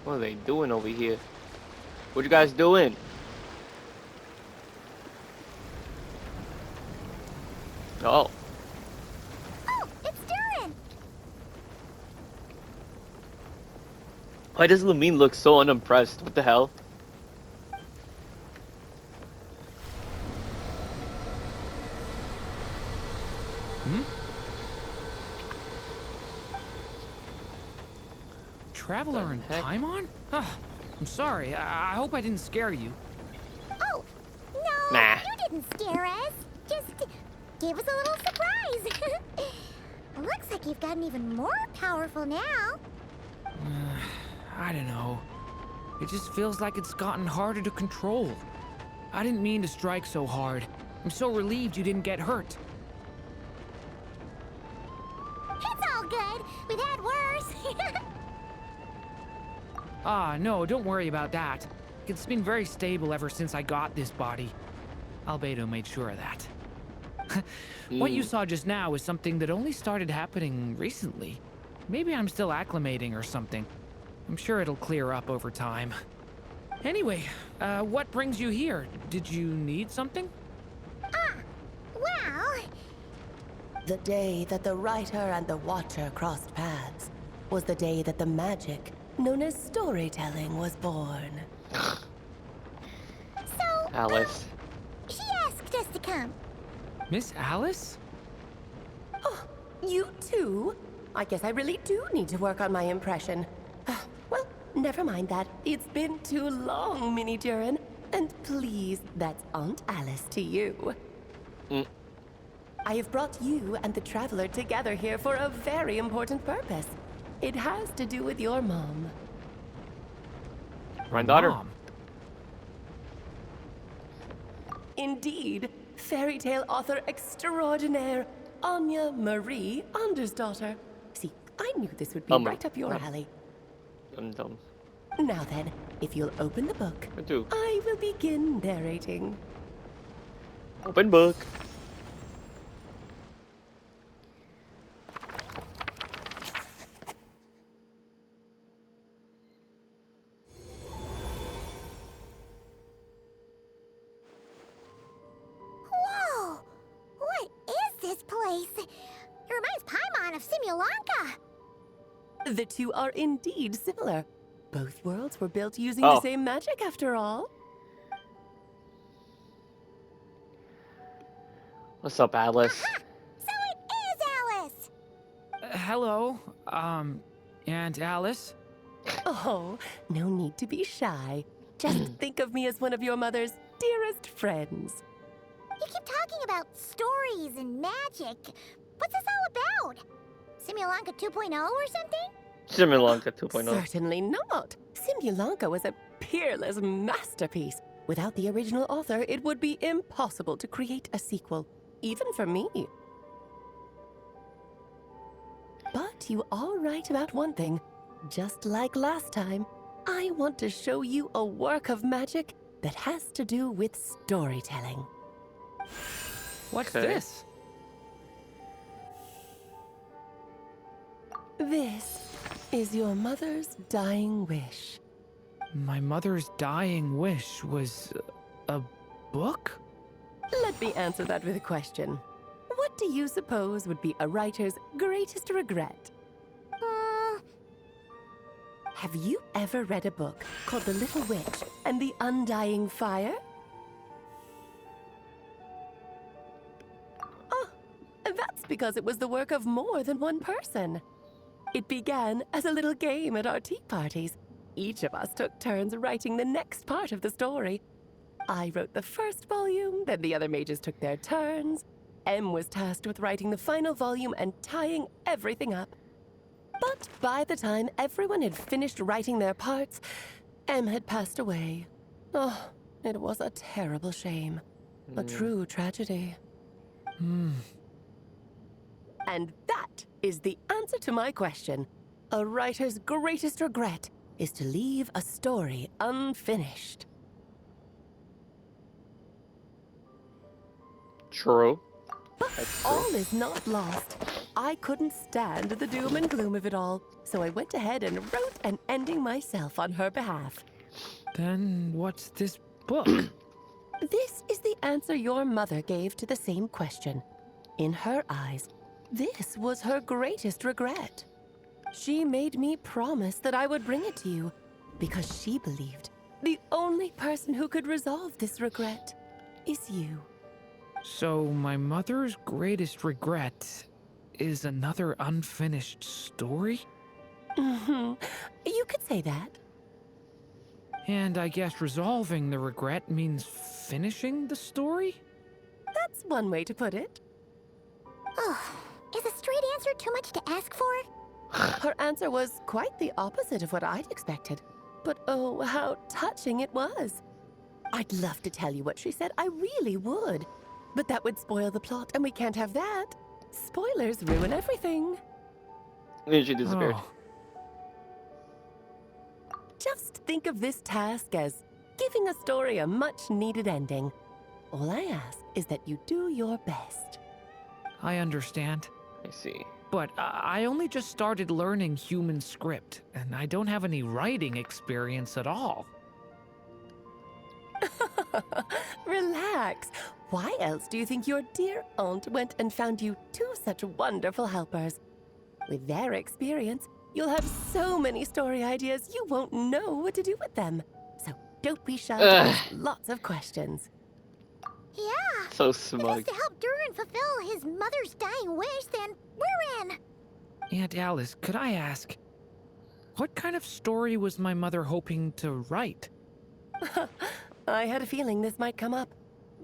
What are they doing over here? What you guys doing? Oh. Oh, it's Durin! Why does Lumine look so unimpressed? What the hell? Traveler in heck? Paimon? I'm sorry. I hope I didn't scare you. Oh, no, Nah. you didn't scare us. Just gave us a little surprise. Looks like you've gotten even more powerful now. I don't know. It just feels like it's gotten harder to control. I didn't mean to strike so hard. I'm so relieved you didn't get hurt. It's all good. We've had worse. No, don't worry about that. It's been very stable ever since I got this body. Albedo made sure of that. What you saw just now is something that only started happening recently. Maybe I'm still acclimating or something. I'm sure it'll clear up over time. Anyway, what brings you here? Did you need something? Well, The day that the writer and the watcher crossed paths was the day that the magic known as storytelling was born. so, Alice. she asked us to come. Miss Alice? Oh, you too? I guess I really do need to work on my impression. Well, never mind that. It's been too long, Mini Durin. And please, that's Aunt Alice to you. I have brought you and the Traveler together here for a very important purpose. It has to do with your mom. Granddaughter. Mom. Indeed, fairy tale author extraordinaire, Anya Marie Andersdaughter. See, I knew this would be right up your alley. Dumb. Now then, if you'll open the book, I do. I will begin narrating. Open book. Whoa! What is this place? It reminds Paimon of Simulanka. The two are indeed similar. Both worlds were built using Oh. the same magic, after all. What's up, Alice? So it is Alice! Hello, Aunt Alice? Oh, no need to be shy. Just think of me as one of your mother's dearest friends. You keep talking about stories and magic. What's this all about? Simulanka 2.0 or something? Simulanka 2.0. Certainly not. Simulanka was a peerless masterpiece. Without the original author, it would be impossible to create a sequel, even for me. But you are right about one thing. Just like last time, I want to show you a work of magic that has to do with storytelling. What's Okay. this? This is your mother's dying wish. My mother's dying wish was a book? Let me answer that with a question. What do you suppose would be a writer's greatest regret? Have you ever read a book called The Little Witch and the Undying Fire? Oh, that's because it was the work of more than one person. It began as a little game at our tea parties. Each of us took turns writing the next part of the story. I wrote the first volume, then the other mages took their turns. Em was tasked with writing the final volume and tying everything up. But by the time everyone had finished writing their parts, Em had passed away. Oh, it was a terrible shame. A true tragedy. And that is the answer to my question. A writer's greatest regret is to leave a story unfinished. True. But That's true. all is not lost. I couldn't stand the doom and gloom of it all, so I went ahead and wrote an ending myself on her behalf. Then what's this book? This is the answer your mother gave to the same question. In her eyes, this was her greatest regret. She made me promise that I would bring it to you because she believed the only person who could resolve this regret is you. So my mother's greatest regret is another unfinished story? You could say that. And I guess resolving the regret means finishing the story? That's one way to put it. Oh, is a straight answer too much to ask for? Her answer was quite the opposite of what I'd expected. But oh, how touching it was. I'd love to tell you what she said, I really would. But that would spoil the plot, and we can't have that. Spoilers ruin everything. And she disappeared. Oh, Just think of this task as giving a story a much-needed ending. All I ask is that you do your best. I understand. I see. But I only just started learning human script, and I don't have any writing experience at all. Relax. Why else do you think your dear aunt went and found you two such wonderful helpers? With their experience, you'll have so many story ideas you won't know what to do with them. So don't be shy to ask lots of questions. Yeah. So I guess smug. to help Durin fulfill his mother's dying wish, then we're in. Aunt Alice, could I ask, what kind of story was my mother hoping to write? I had a feeling this might come up,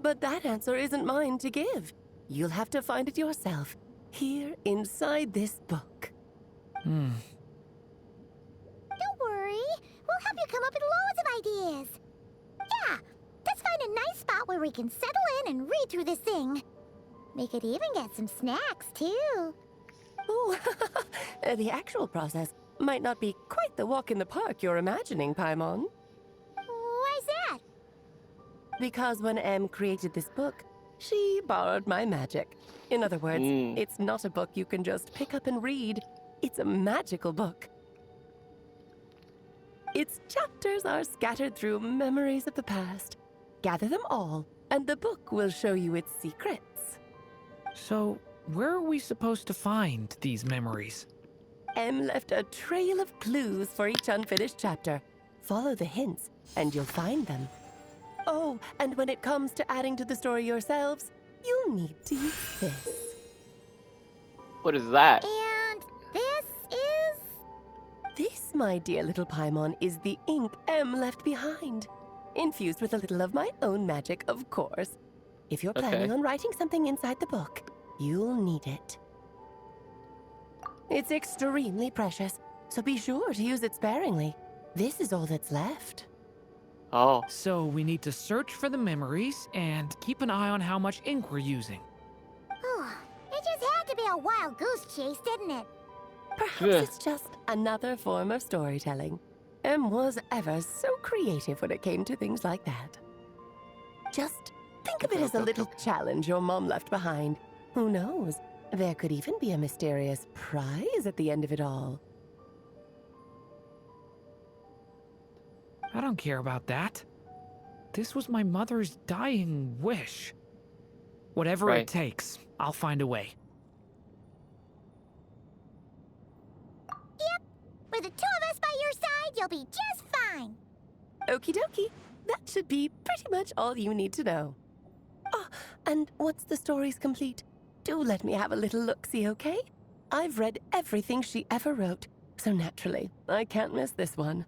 but that answer isn't mine to give. You'll have to find it yourself, here inside this book. Don't worry. We'll help you come up with loads of ideas. Yeah, let's find a nice spot where we can settle in and read through this thing. We could even get some snacks, too. Oh, the actual process might not be quite the walk in the park you're imagining, Paimon. Why's that? Because when Em created this book, she borrowed my magic. In other words, it's not a book you can just pick up and read. It's a magical book. Its chapters are scattered through memories of the past. Gather them all, and the book will show you its secrets. So, where are we supposed to find these memories? Em left a trail of clues for each unfinished chapter. Follow the hints, and you'll find them. Oh, and when it comes to adding to the story yourselves, you'll need to use this. What is that? And this is... This, my dear little Paimon, is the ink Em left behind. Infused with a little of my own magic, of course. If you're planning Okay. on writing something inside the book, you'll need it. It's extremely precious, so be sure to use it sparingly. This is all that's left. Oh, So we need to search for the memories and keep an eye on how much ink we're using. Oh, it just had to be a wild goose chase, didn't it? Perhaps Yeah. it's just another form of storytelling. Em was ever so creative when it came to things like that. Just think of it as a little challenge your mom left behind. Who knows? There could even be a mysterious prize at the end of it all. I don't care about that. This was my mother's dying wish. Whatever Right. it takes, I'll find a way. With the two of us by your side, you'll be just fine. Okie dokie. That should be pretty much all you need to know. Oh, and once the story's complete, do let me have a little look-see, okay? I've read everything she ever wrote, so naturally, I can't miss this one.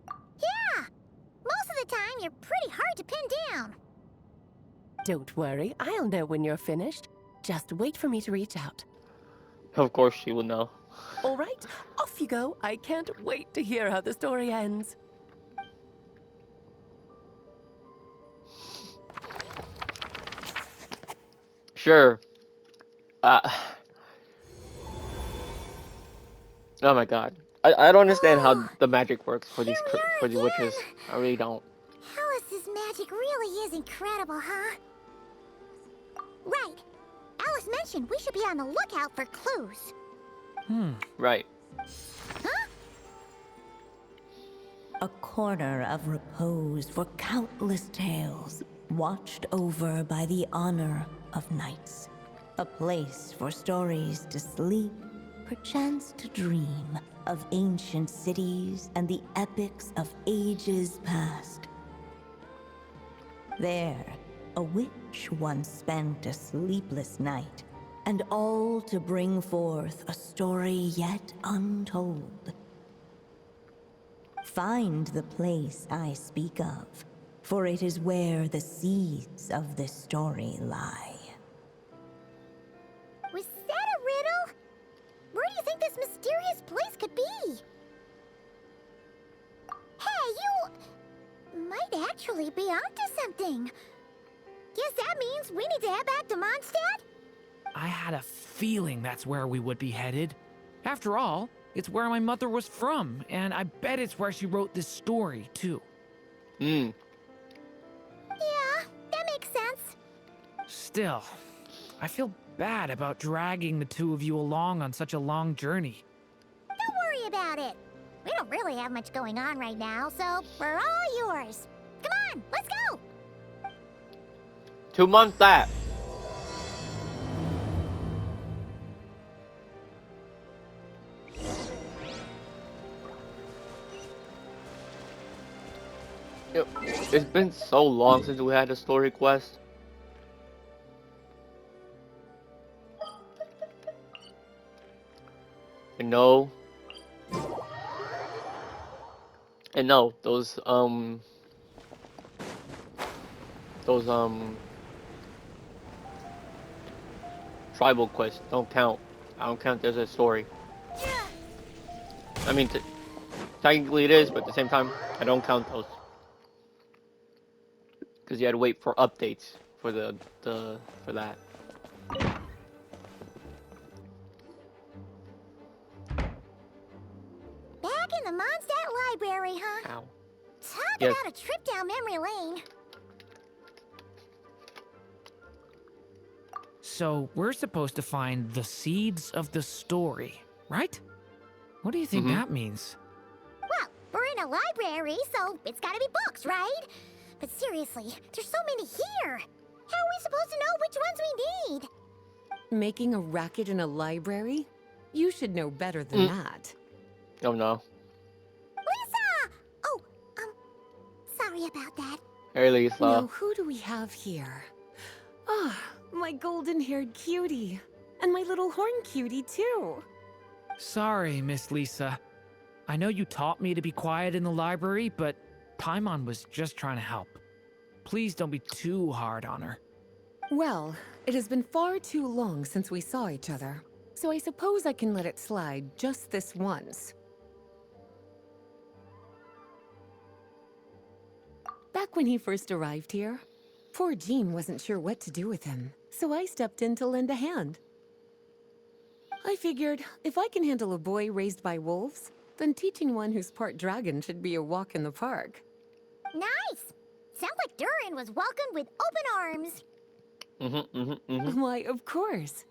Yeah, most of the time you're pretty hard to pin down. Don't worry, I'll know when you're finished. Just wait for me to reach out. of course she will know. All right, off you go. I can't wait to hear how the story ends. Sure. Oh my god. I don't understand how the magic works for these for the witches. I really don't. Alice's magic really is incredible, huh? Right. Alice mentioned we should be on the lookout for clues. Right. Huh? A corner of repose for countless tales, watched over by the honor of knights. A place for stories to sleep, perchance to dream of ancient cities and the epics of ages past. There, a witch once spent a sleepless night, and all to bring forth a story yet untold. Find the place I speak of, for it is where the seeds of this story lie. Was that a riddle? Where do you think this mysterious place could be? Hey, you might actually be onto something. Guess that means we need to head back to Mondstadt? I had a feeling that's where we would be headed. After all, it's where my mother was from, and I bet it's where she wrote this story, too. Yeah, that makes sense. Still, I feel bad about dragging the two of you along on such a long journey. Don't worry about it. We don't really have much going on right now, so we're all yours. Come on, let's go! 2 months that. It's been so long since we had a story quest. And no. And no, those tribal quests don't count. I don't count as a story. I mean, technically it is, but at the same time, I don't count those. Because you had to wait for updates for for that. Back in the Mondstadt Library, huh? Ow. Talk Yes. about a trip down memory lane. So, we're supposed to find the seeds of the story, right? What do you think that means? Well, we're in a library, so it's gotta be books, right? But seriously, there's so many here. How are we supposed to know which ones we need? Making a racket in a library? You should know better than that. Oh no. Lisa! Oh, sorry about that. Hey Lisa. Now, who do we have here? Ah, my golden-haired cutie. And my little horn cutie, too. Sorry, Miss Lisa. I know you taught me to be quiet in the library, but Paimon was just trying to help. Please don't be too hard on her. Well, it has been far too long since we saw each other, so I suppose I can let it slide just this once. Back when he first arrived here, poor Jean wasn't sure what to do with him, so I stepped in to lend a hand. I figured, if I can handle a boy raised by wolves, then teaching one who's part dragon should be a walk in the park. Nice! Sounds like Durin was welcomed with open arms. Why, of course.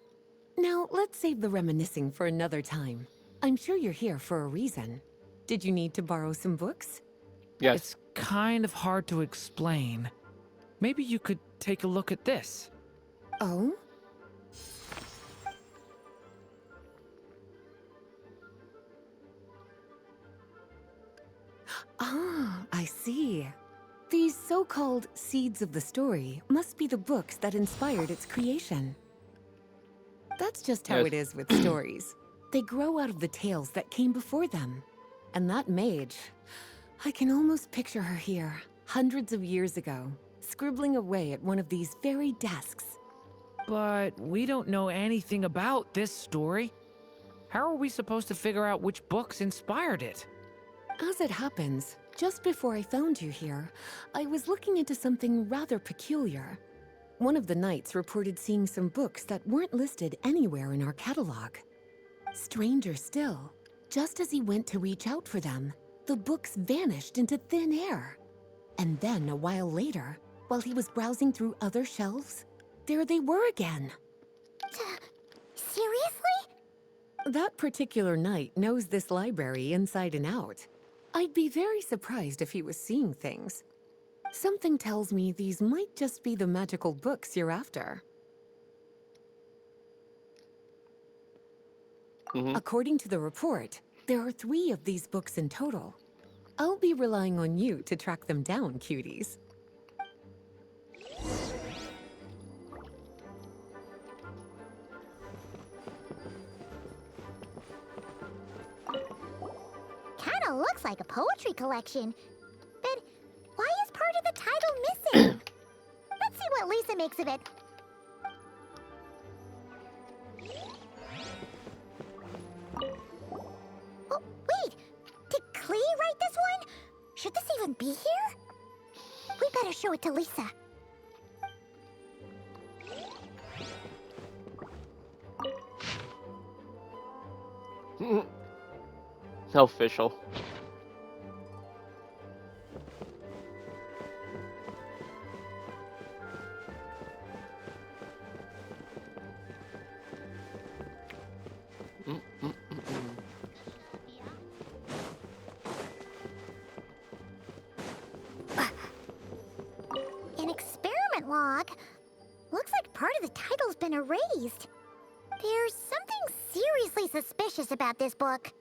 Now, let's save the reminiscing for another time. I'm sure you're here for a reason. Did you need to borrow some books? Yes. It's kind of hard to explain. Maybe you could take a look at this. Oh? Ah, I see. These so-called seeds of the story must be the books that inspired its creation. That's just how Yes. it is with stories. They grow out of the tales that came before them. And that mage, I can almost picture her here, hundreds of years ago, scribbling away at one of these very desks. But we don't know anything about this story. How are we supposed to figure out which books inspired it? As it happens, just before I found you here, I was looking into something rather peculiar. One of the knights reported seeing some books that weren't listed anywhere in our catalog. Stranger still, just as he went to reach out for them, the books vanished into thin air. And then a while later, while he was browsing through other shelves, there they were again. Seriously? That particular knight knows this library inside and out. I'd be very surprised if he was seeing things. Something tells me these might just be the magical books you're after. According to the report, there are 3 of these books in total. I'll be relying on you to track them down, cuties. Kinda looks like a poetry collection. But why is part of the title missing? Let's see what Lisa makes of it. Oh, wait! Did Klee write this one? Should this even be here? We better show it to Lisa. Official. An experiment log. Looks like part of the title's been erased. There's something seriously suspicious about this book.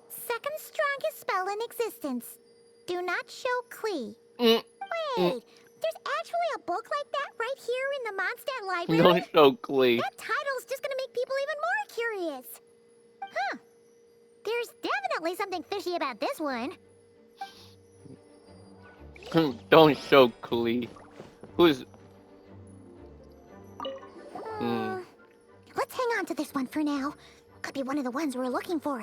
Second strongest spell in existence. Do not show Klee. Wait, there's actually a book like that right here in the Mondstadt library? Don't show Glee. That title's just gonna make people even more curious. Huh. There's definitely something fishy about this one. Don't show Glee. Who's... Let's hang on to this one for now. Could be one of the ones we're looking for.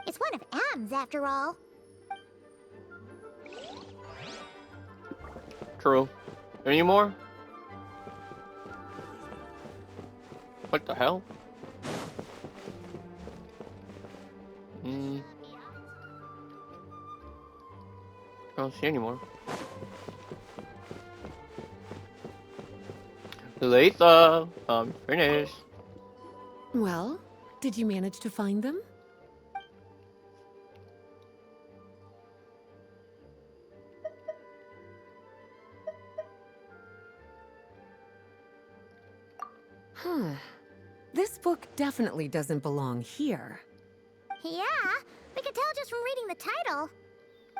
It's one of M's, after all. True. Any more? What the hell? I don't see any more. Lisa, I'm finished. Well, did you manage to find them? This book definitely doesn't belong here. Yeah, we could tell just from reading the title.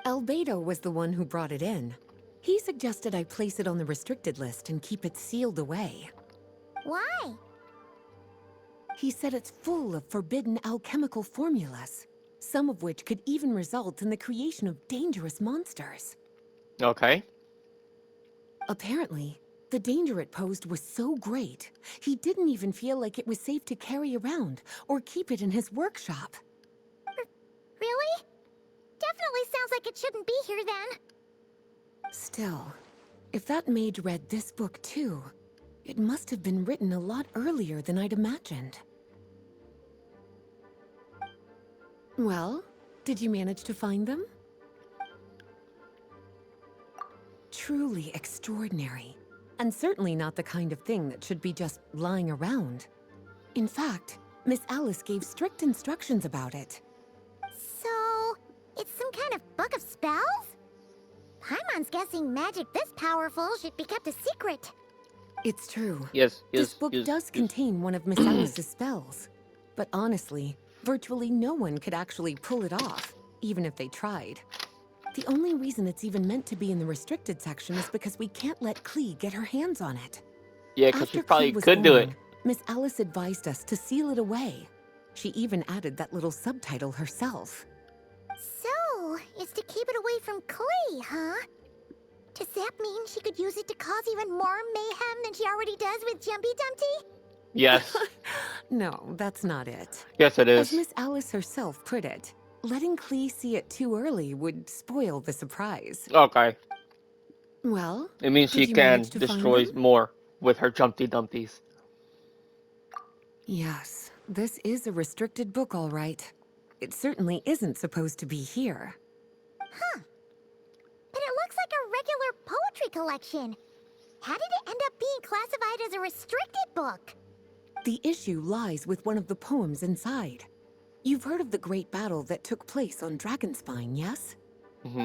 Albedo was the one who brought it in. He suggested I place it on the restricted list and keep it sealed away. Why? He said it's full of forbidden alchemical formulas, some of which could even result in the creation of dangerous monsters. Okay. Apparently, the danger it posed was so great, he didn't even feel like it was safe to carry around or keep it in his workshop. Really? Definitely sounds like it shouldn't be here then. Still, if that mage read this book too, it must have been written a lot earlier than I'd imagined. Well, did you manage to find them? Truly extraordinary, and certainly not the kind of thing that should be just lying around. In fact, Miss Alice gave strict instructions about it. So, it's some kind of book of spells? Paimon's guessing magic this powerful should be kept a secret. It's true. Yes, This book does contain one of Miss Alice's spells. But honestly, virtually no one could actually pull it off, even if they tried. The only reason it's even meant to be in the restricted section is because we can't let Klee get her hands on it. Yeah, because she After probably Klee was could do it. born, Miss Alice advised us to seal it away. She even added that little subtitle herself. So, it's to keep it away from Klee, huh? Does that mean she could use it to cause even more mayhem than she already does with Jumpy Dumpty? Yes. No, that's not it. Yes, it As is. Miss Alice herself put it, letting Klee see it too early would spoil the surprise. Okay. Well, It means did she you can manage to find destroy them? more with her Jumpty Dumpties. Yes, this is a restricted book, all right. It certainly isn't supposed to be here. Huh. But it looks like a regular poetry collection. How did it end up being classified as a restricted book? The issue lies with one of the poems inside. You've heard of the great battle that took place on Dragonspine, yes?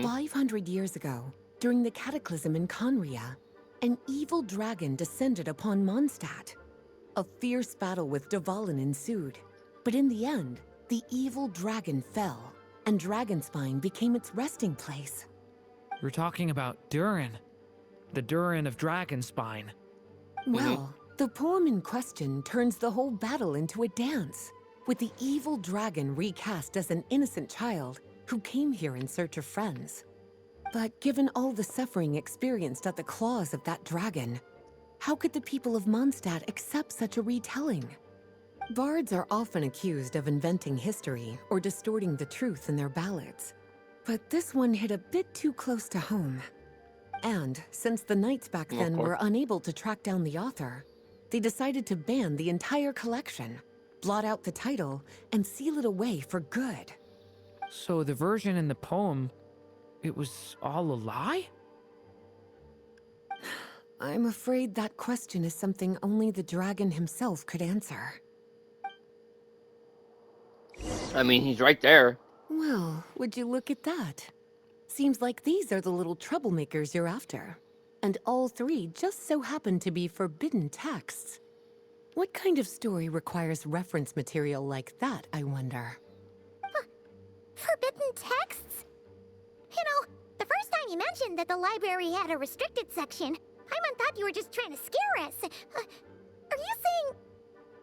500 years ago, during the cataclysm in Conria, an evil dragon descended upon Mondstadt. A fierce battle with Dvalin ensued, but in the end, the evil dragon fell, and Dragonspine became its resting place. We're talking about Durin. The Durin of Dragonspine. Well, the poem in question turns the whole battle into a dance, with the evil dragon recast as an innocent child who came here in search of friends. But given all the suffering experienced at the claws of that dragon, how could the people of Mondstadt accept such a retelling? Bards are often accused of inventing history or distorting the truth in their ballads. But this one hit a bit too close to home. And since the knights back then were unable to track down the author, they decided to ban the entire collection, blot out the title, and seal it away for good. So the version in the poem, it was all a lie? I'm afraid that question is something only the dragon himself could answer. I mean, he's right there. Well, would you look at that? Seems like these are the little troublemakers you're after. And all three just so happen to be forbidden texts. What kind of story requires reference material like that, I wonder? Forbidden texts? You know, the first time you mentioned that the library had a restricted section, I thought you were just trying to scare us. Are you saying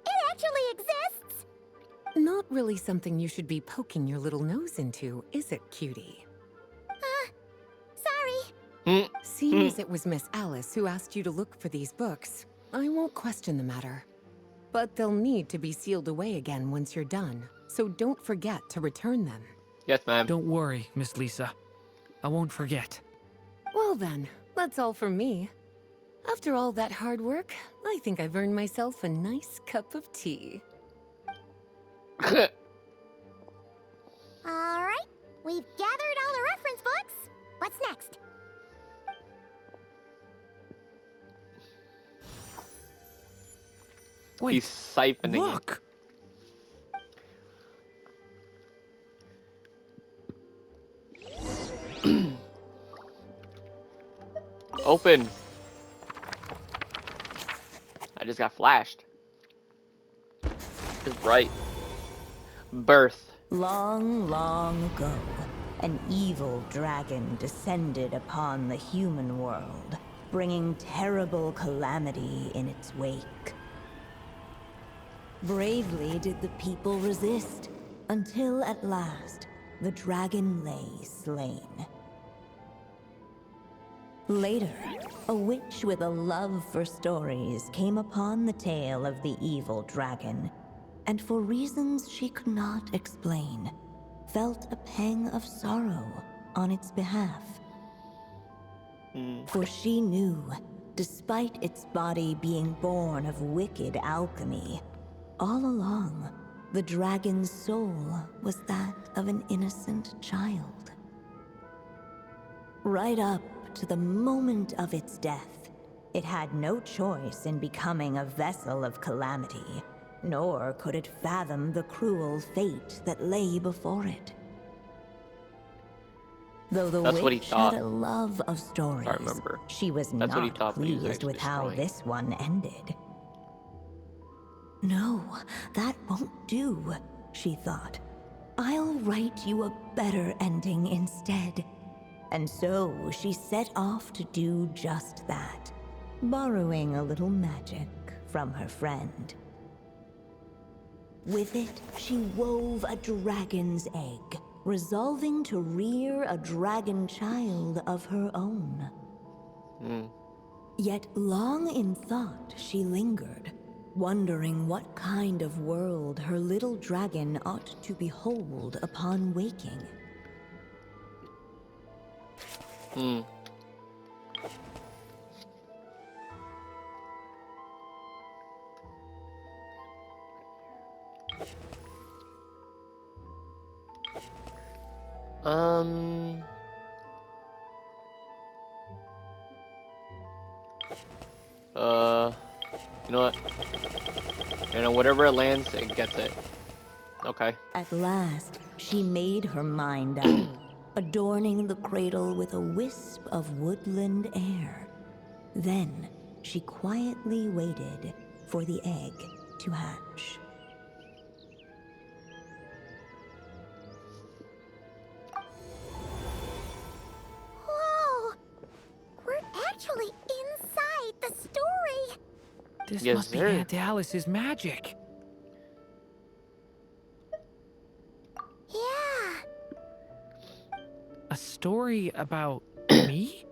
it actually exists? Not really something you should be poking your little nose into, is it, cutie? Sorry. Seeing as it was Miss Alice who asked you to look for these books, I won't question the matter. But they'll need to be sealed away again once you're done, so don't forget to return them. Yes, ma'am. Don't worry, Miss Lisa. I won't forget. Well then, that's all from me. After all that hard work, I think I've earned myself a nice cup of tea. Alright, we've gathered all the reference books. What's next? Wait, He's siphoning look! it. Open. I just got flashed. It's bright. Birth. Long, long ago, an evil dragon descended upon the human world, bringing terrible calamity in its wake. Bravely did the people resist, until at last, the dragon lay slain. Later, a witch with a love for stories came upon the tale of the evil dragon, and for reasons she could not explain, felt a pang of sorrow on its behalf. For she knew, despite its body being born of wicked alchemy, all along, the dragon's soul was that of an innocent child. Right up to the moment of its death, it had no choice in becoming a vessel of calamity, nor could it fathom the cruel fate that lay before it. Though the That's what he witch thought. had a love of stories, I remember. she was That's what he not thought, but he was pleased with actually how destroying. this one ended. No, that won't do, she thought. I'll write you a better ending instead. And so she set off to do just that, borrowing a little magic from her friend. With it, she wove a dragon's egg, resolving to rear a dragon child of her own. Yet long in thought she lingered, wondering what kind of world her little dragon ought to behold upon waking. You know what? You know, whatever it lands, it gets it. Okay. At last, she made her mind up, adorning the cradle with a wisp of woodland air. Then, she quietly waited for the egg to hatch. Whoa! We're actually inside the story! This Yes, must be sir. Aunt Alice's magic. Yeah. A story about me?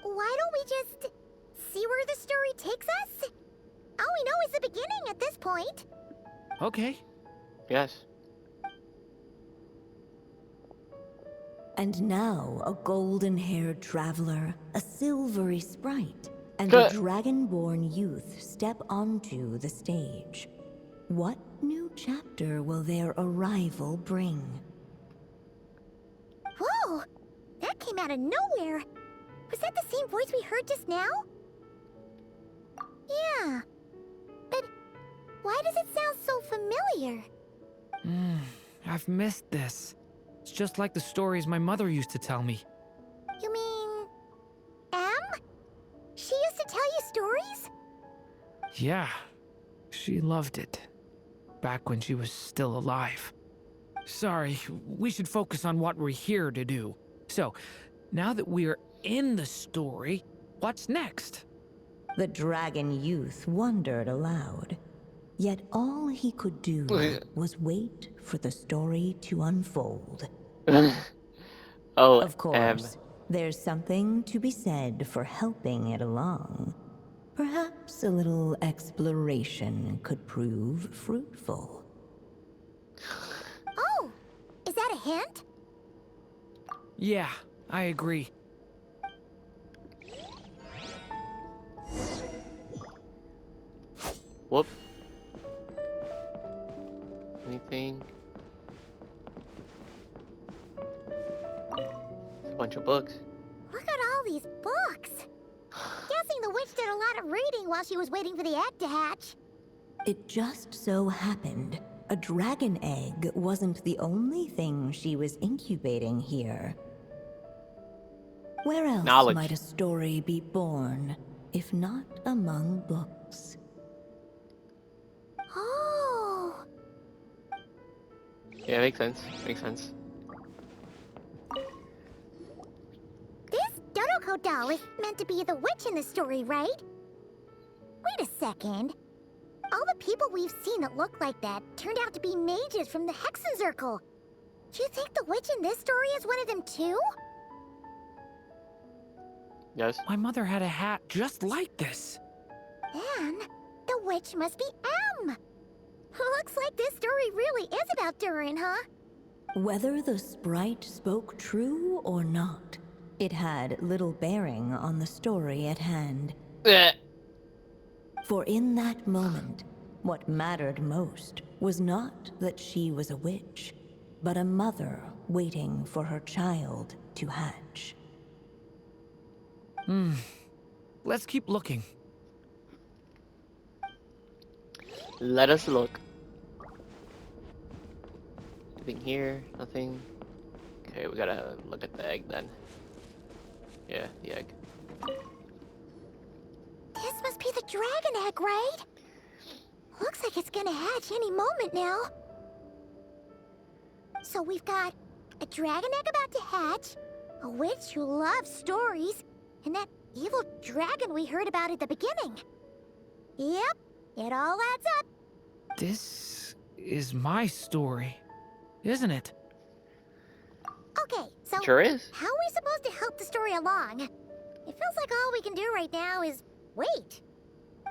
Why don't we just see where the story takes us? All we know is the beginning at this point. Okay. Yes. And now, a golden-haired traveler, a silvery sprite, and a dragonborn youth step onto the stage. What new chapter will their arrival bring? Whoa! That came out of nowhere! Was that the same voice we heard just now? Yeah. But why does it sound so familiar? I've missed this. It's just like the stories my mother used to tell me. You mean... Em? She used to tell you stories? Yeah, she loved it. Back when she was still alive. Sorry, we should focus on what we're here to do. So, now that we're in the story, what's next? The dragon youth wondered aloud. Yet all he could do was wait for the story to unfold. Oh, Of course, there's something to be said for helping it along. Perhaps a little exploration could prove fruitful. Oh! Is that a hint? Yeah, I agree. Whoop. Anything? A bunch of books. Look at all these books! Guessing the witch did a lot of reading while she was waiting for the egg to hatch. It just so happened a dragon egg wasn't the only thing she was incubating here. Where else Knowledge. might a story be born, if not among books? Oh! Yeah, makes sense. Makes sense. This Dodoko doll is meant to be the witch in the story, right? Wait a second. All the people we've seen that look like that turned out to be mages from the Hexen Circle. Do you think the witch in this story is one of them too? Yes. My mother had a hat just like this. Then, the witch must be M. Looks like this story really is about Durin, huh? Whether the sprite spoke true or not, it had little bearing on the story at hand. Eh. For in that moment, what mattered most was not that she was a witch, but a mother waiting for her child to hatch. Let's keep looking. Let us look. Anything here? Nothing. Okay, we gotta look at the egg then. Yeah, the egg. This must be the dragon egg, right? Looks like it's gonna hatch any moment now. So we've got a dragon egg about to hatch, a witch who loves stories, and that evil dragon we heard about at the beginning. Yep, it all adds up. This is my story, isn't it? Okay, so Sure is. how are we supposed to help the story along? It feels like all we can do right now is wait.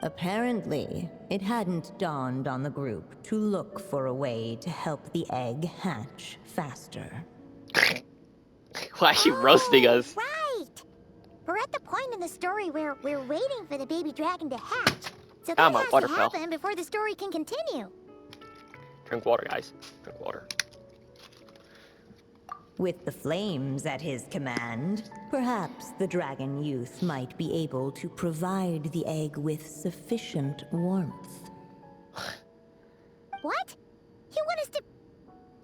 Apparently, it hadn't dawned on the group to look for a way to help the egg hatch faster. Why is she roasting us? Right! We're at the point in the story where we're waiting for the baby dragon to hatch. So that Come on, has to waterfowl. happen before the story can continue. Drink water, guys. Drink water. With the flames at his command, perhaps the dragon youth might be able to provide the egg with sufficient warmth. What? You want us to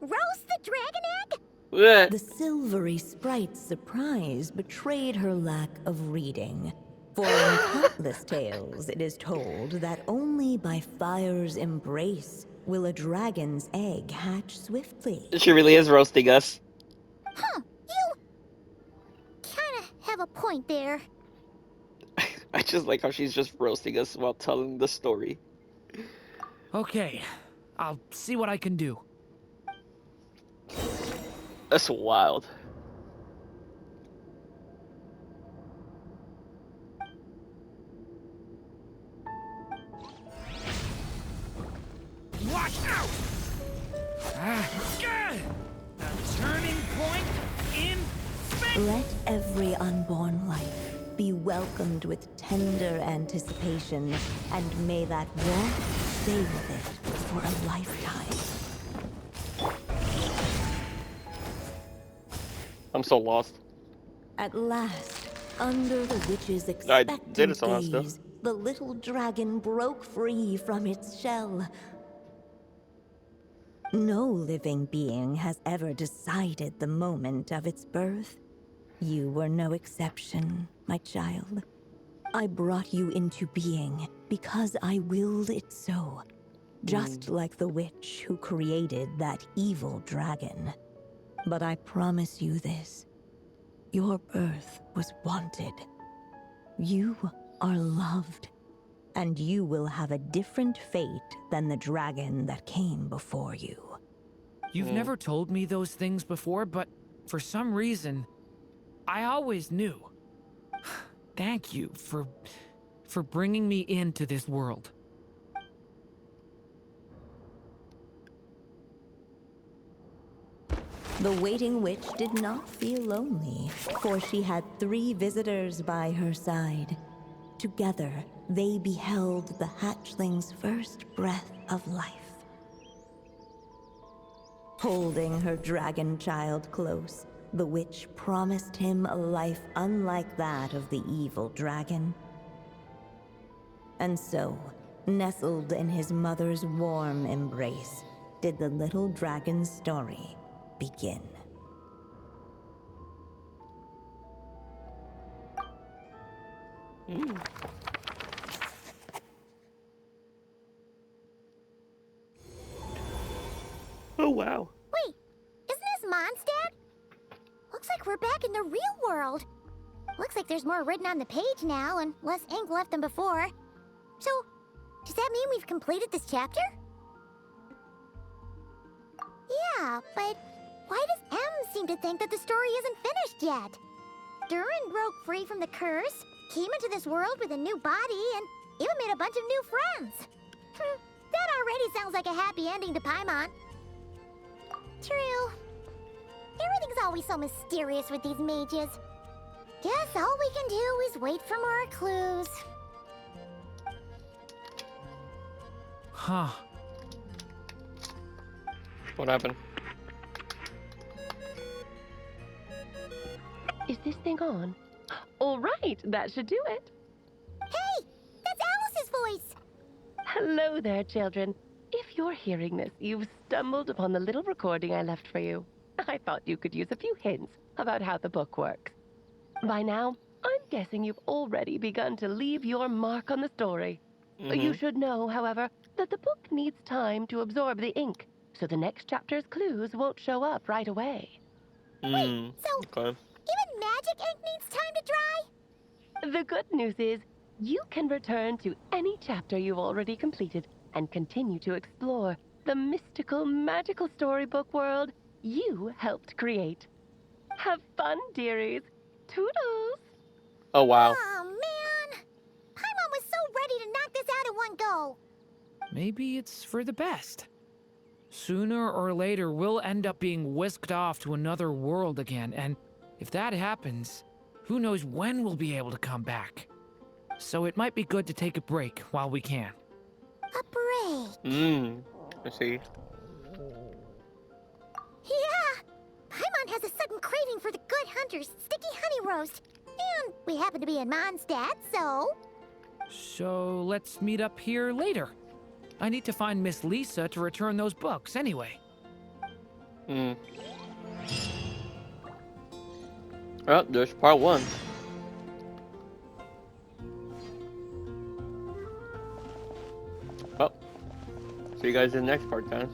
roast the dragon egg? Blech. The silvery sprite's surprise betrayed her lack of reading. For in countless tales, it is told that only by fire's embrace will a dragon's egg hatch swiftly. She really is roasting us. Huh, you kinda have a point there. I just like how she's just roasting us while telling the story. Okay, I'll see what I can do. That's wild. Watch out! A turning point in fate! Let every unborn life be welcomed with tender anticipation, and may that warmth stay with it for a lifetime. I'm so lost. At last, under the witch's did expectant it somehow still. gaze, the little dragon broke free from its shell. No living being has ever decided the moment of its birth. You were no exception, my child. I brought you into being because I willed it so. Just like the witch who created that evil dragon. But I promise you this. Your birth was wanted. You are loved. And you will have a different fate than the dragon that came before you. You've never told me those things before, but for some reason, I always knew. Thank you for bringing me into this world. The waiting witch did not feel lonely, for she had 3 visitors by her side. Together, they beheld the hatchling's first breath of life. Holding her dragon child close, the witch promised him a life unlike that of the evil dragon. And so, nestled in his mother's warm embrace, did the little dragon's story begin. Oh wow. Wait, isn't this Mondstadt? Looks like we're back in the real world. Looks like there's more written on the page now and less ink left than before. So, does that mean we've completed this chapter? Yeah, but why does M seem to think that the story isn't finished yet? Durin broke free from the curse, came into this world with a new body, and even made a bunch of new friends. That already sounds like a happy ending to Paimon. True. Everything's always so mysterious with these mages. Guess all we can do is wait for more clues. Huh. What happened? Is this thing on? All right, that should do it. Hey, that's Alice's voice. Hello there, children. If you're hearing this, you've stumbled upon the little recording I left for you. I thought you could use a few hints about how the book works. By now, I'm guessing you've already begun to leave your mark on the story. You should know, however, that the book needs time to absorb the ink, so the next chapter's clues won't show up right away. So, Okay. even magic ink needs time to dry? The good news is, you can return to any chapter you've already completed and continue to explore the mystical, magical storybook world you helped create. Have fun, dearies. Toodles! Oh wow. Oh, man. Paimon was so ready to knock this out in one go. Maybe it's for the best. Sooner or later, we'll end up being whisked off to another world again, and if that happens, who knows when we'll be able to come back. So it might be good to take a break while we can. A break. I see. Yeah. Paimon has a sudden waiting for the good hunter's sticky honey roast. And we happen to be in Mondstadt, so... So let's meet up here later. I need to find Miss Lisa to return those books anyway. Well, there's part 1. Well, see you guys in the next part, guys.